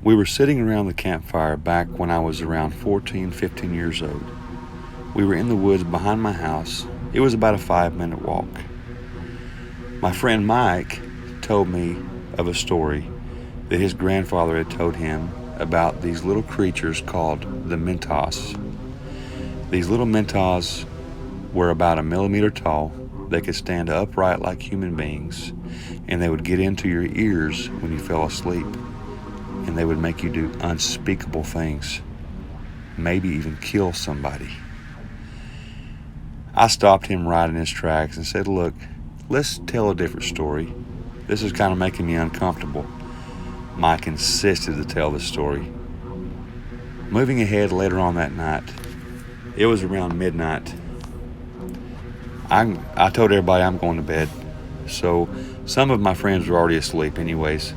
We were sitting around the campfire back when I was around 14, 15 years old. We were in the woods behind my house. It was about a 5-minute walk. My friend Mike told me of a story that his grandfather had told him about these little creatures called the Mintoz. These little Mintoz were about a millimeter tall. They could stand upright like human beings, and they would get into your ears when you fell asleep, and they would make you do unspeakable things, maybe even kill somebody. I stopped him right in his tracks and said, "Look, let's tell a different story. This is kind of making me uncomfortable." Mike insisted to tell the story. Moving ahead later on that night, it was around midnight. I told everybody I'm going to bed, so some of my friends were already asleep anyways.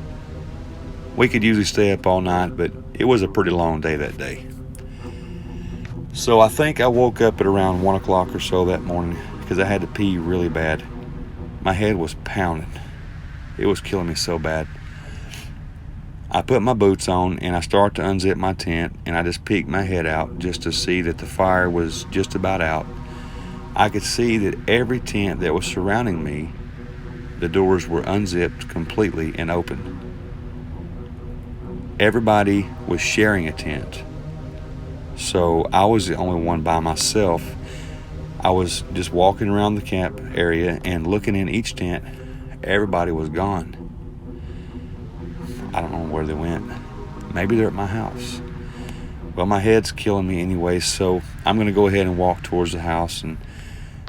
We could usually stay up all night, but it was a pretty long day that day. So I think I woke up at around 1 o'clock or so that morning because I had to pee really bad. My head was pounding. It was killing me so bad. I put my boots on and I started to unzip my tent, and I just peeked my head out just to see that the fire was just about out. I could see that every tent that was surrounding me, the doors were unzipped completely and open. Everybody was sharing a tent. So I was the only one by myself. I was just walking around the camp area and looking in each tent. Everybody was gone. I don't know where they went. Maybe they're at my house. Well, my head's killing me anyway, so I'm going to go ahead and walk towards the house. And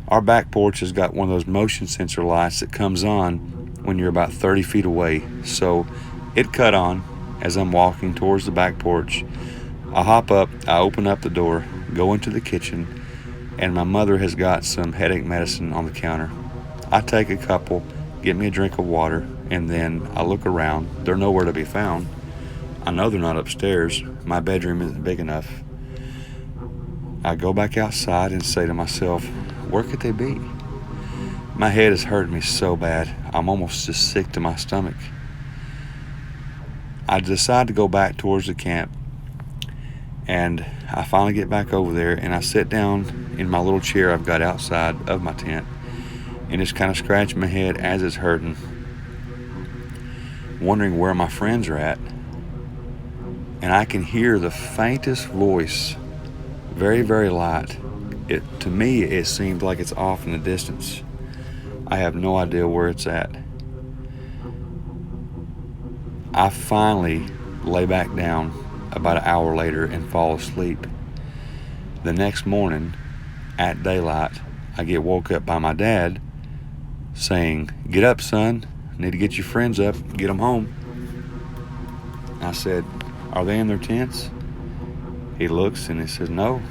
our back porch has got one of those motion sensor lights that comes on when you're about 30 feet away. So it cut on as I'm walking towards the back porch. I hop up, I open up the door, go into the kitchen, and my mother has got some headache medicine on the counter. I take a couple, get me a drink of water, and then I look around. They're nowhere to be found. I know they're not upstairs. My bedroom isn't big enough. I go back outside and say to myself, where could they be? My head is hurting me so bad. I'm almost just sick to my stomach. I decide to go back towards the camp, and I finally get back over there, and I sit down in my little chair I've got outside of my tent, and just kind of scratch my head as it's hurting, wondering where my friends are at. And I can hear the faintest voice, very, very light. To me, it seems like it's off in the distance. I have no idea where it's at. I finally lay back down about an hour later and fall asleep. The next morning, at daylight, I get woke up by my dad saying, "Get up, son. Need to get your friends up. Get them home." I said, "Are they in their tents?" He looks and he says, "No,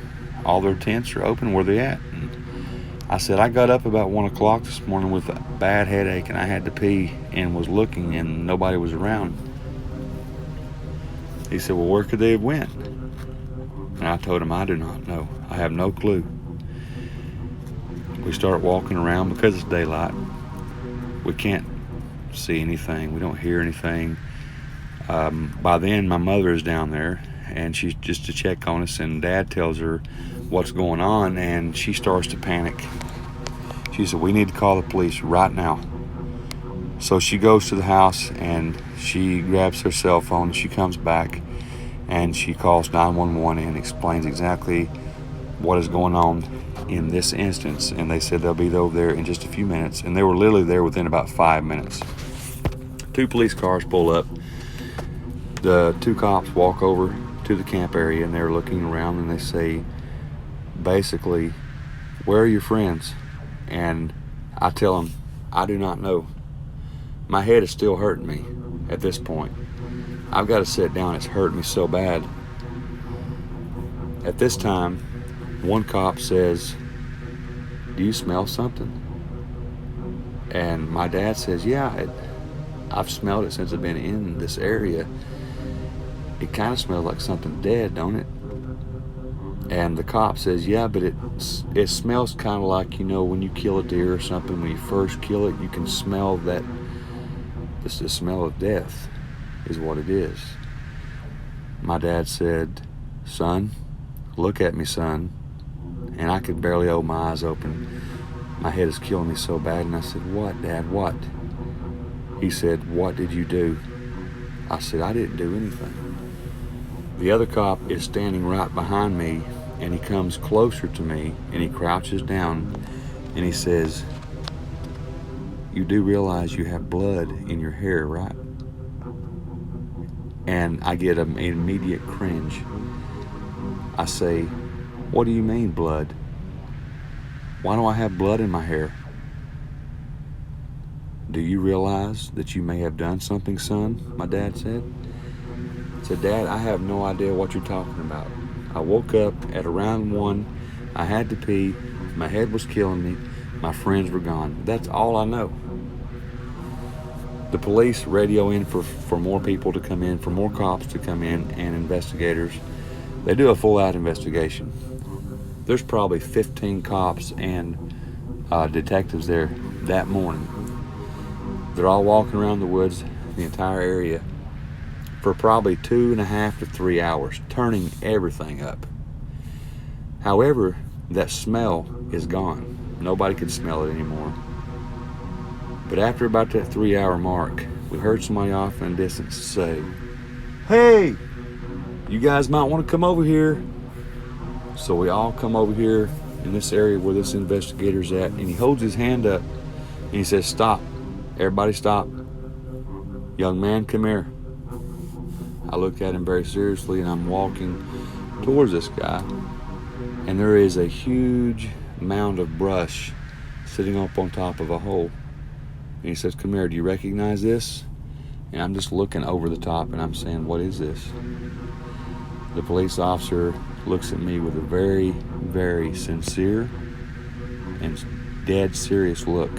all their tents are open. Where they at?" And I said, "I got up about 1 o'clock this morning with a bad headache and I had to pee and was looking and nobody was around." He said, "Well, where could they have went?" And I told him, "I do not know. I have no clue." We start walking around because it's daylight. We can't see anything. We don't hear anything. By then, my mother is down there, and she's just to check on us, and Dad tells her what's going on, and she starts to panic. She said, "We need to call the police right now." So she goes to the house, and she grabs her cell phone, and she comes back, and she calls 911 and explains exactly what is going on in this instance. And they said they'll be over there in just a few minutes, and they were literally there within about 5 minutes. 2 police cars pull up. The 2 cops walk over to the camp area, and they're looking around, and they say, basically, "Where are your friends?" And I tell them, "I do not know." My head is still hurting me at this point. I've got to sit down. It's hurting me so bad. At this time, one cop says, "Do you smell something?" And my dad says, "Yeah, I've smelled it since I've been in this area. It kind of smells like something dead, don't it?" And the cop says, "Yeah, but it smells kind of like, when you kill a deer or something, when you first kill it, you can smell that. It's the smell of death is what it is." My dad said, "Son, look at me, son." And I could barely open my eyes open. My head is killing me so bad. And I said, "What, Dad, what?" He said, "What did you do?" I said, "I didn't do anything." The other cop is standing right behind me, and he comes closer to me, and he crouches down, and he says, "You do realize you have blood in your hair, right?" And I get an immediate cringe. I say, "What do you mean, blood? Why do I have blood in my hair?" "Do you realize that you may have done something, son?" my dad said. I said, "Dad, I have no idea what you're talking about. I woke up at around 1. I had to pee. My head was killing me. My friends were gone. That's all I know." The police radio in for more people to come in, for more cops to come in, and investigators. They do a full-out investigation. There's probably 15 cops and detectives there that morning. They're all walking around the woods, the entire area, for probably 2.5 to 3 hours, turning everything up. However, that smell is gone. Nobody could smell it anymore. But after about that 3-hour mark, we heard somebody off in the distance say, "Hey, you guys might want to come over here." So we all come over here in this area where this investigator's at, and he holds his hand up and he says, "Stop. Everybody stop. Young man, come here." I look at him very seriously, and I'm walking towards this guy, and there is a huge mound of brush sitting up on top of a hole. And he says, "Come here, do you recognize this?" And I'm just looking over the top, and I'm saying, "What is this?" The police officer looks at me with a very, very sincere and dead serious look.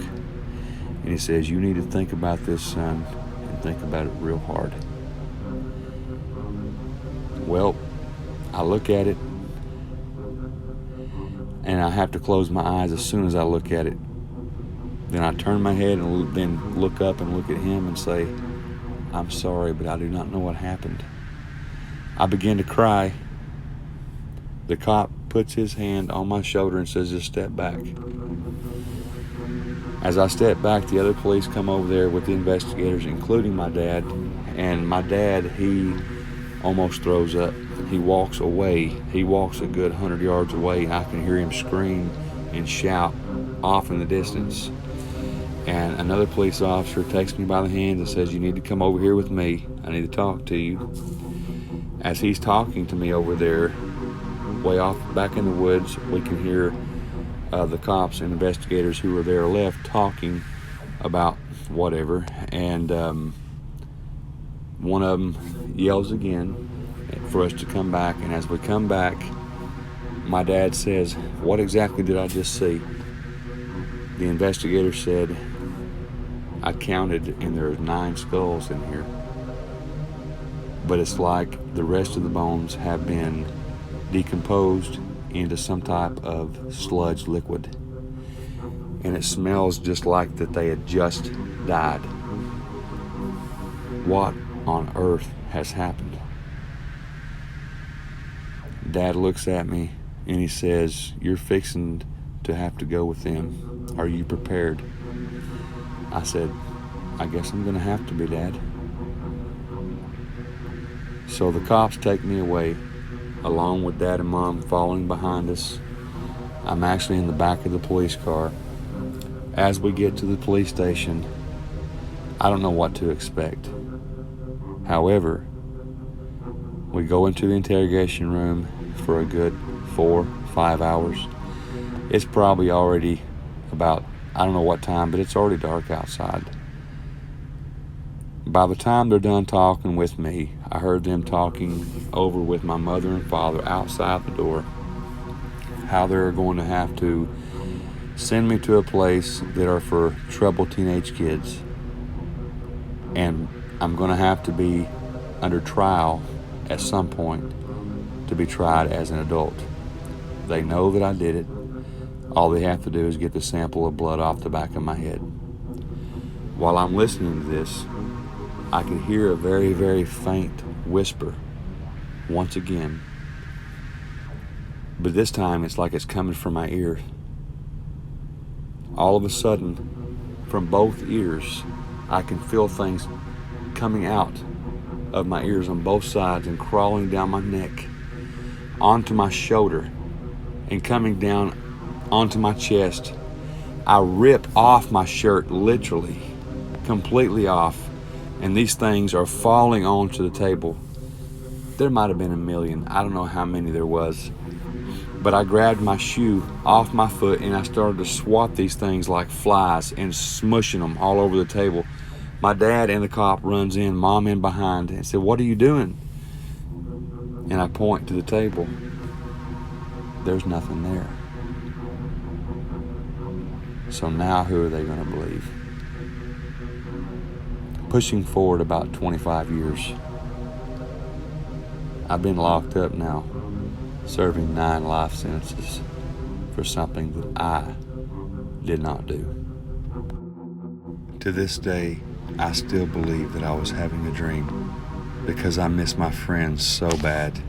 And he says, "You need to think about this, son, and think about it real hard." Well, I look at it, and I have to close my eyes as soon as I look at it. Then I turn my head and then look up and look at him and say, "I'm sorry, but I do not know what happened." I begin to cry. The cop puts his hand on my shoulder and says, "Just step back." As I step back, the other police come over there with the investigators, including my dad. And my dad, he almost throws up. He walks away. He walks a good 100 yards away, and I can hear him scream and shout off in the distance. And another police officer takes me by the hand and says, "You need to come over here with me. I need to talk to you." As he's talking to me over there, way off back in the woods, we can hear the cops and investigators who were there left talking about whatever. And one of them yells again for us to come back. And as we come back, my dad says, "What exactly did I just see?" The investigator said, "I counted, and there's 9 skulls in here. But it's like the rest of the bones have been decomposed into some type of sludge liquid. And it smells just like that they had just died. What on earth has happened?" Dad looks at me and he says, "You're fixing to have to go with them. Are you prepared?" I said, "I guess I'm going to have to be, Dad." So the cops take me away, along with Dad and Mom following behind us. I'm actually in the back of the police car. As we get to the police station, I don't know what to expect. However, we go into the interrogation room for a good 4-5 hours. It's probably already about, I don't know what time, but it's already dark outside. By the time they're done talking with me, I heard them talking over with my mother and father outside the door, how they're going to have to send me to a place that are for troubled teenage kids. And I'm going to have to be under trial at some point to be tried as an adult. They know that I did it. All they have to do is get the sample of blood off the back of my head. While I'm listening to this, I can hear a very, very faint whisper once again. But this time it's like it's coming from my ear. All of a sudden, from both ears, I can feel things coming out of my ears on both sides and crawling down my neck, onto my shoulder, and coming down onto my chest. I rip off my shirt, literally, completely off, and these things are falling onto the table. There might have been a million. I don't know how many there was. But I grabbed my shoe off my foot and I started to swat these things like flies and smushing them all over the table. My dad and the cop runs in, Mom in behind, and said, "What are you doing?" And I point to the table. There's nothing there. So now who are they going to believe? Pushing forward about 25 years. I've been locked up now, serving 9 life sentences for something that I did not do. To this day, I still believe that I was having a dream because I miss my friends so bad.